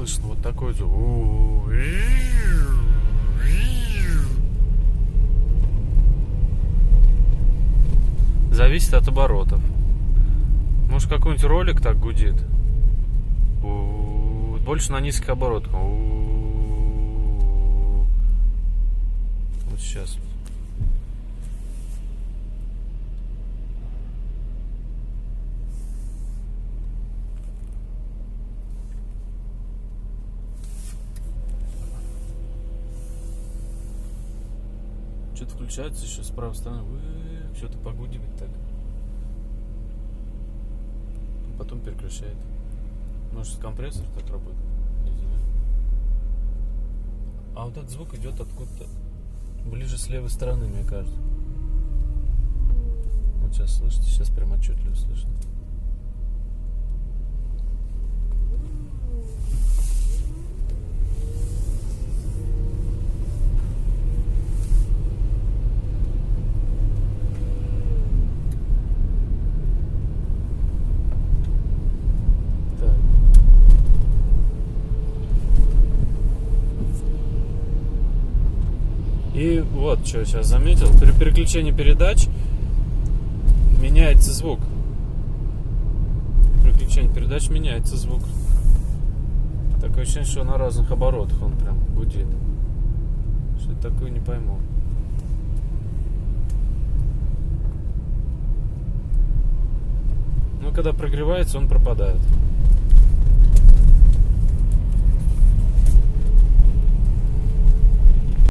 слышно вот такой звук. Зависит от оборотов. Может, какой-нибудь ролик так гудит. Больше на низких оборотах. Вот сейчас. Что-то включается еще с правой стороны. Что-то погудивает так. Потом переключает. Может, компрессор так работает? Не знаю. А вот этот звук идет откуда-то ближе с левой стороны, мне кажется. Вот сейчас слышите, сейчас прям отчетливо слышно. И вот что я сейчас заметил. При переключении передач меняется звук. При переключении передач меняется звук. Такое ощущение, что на разных оборотах он прям гудит. Что это такое, не пойму. Ну, когда прогревается, он пропадает.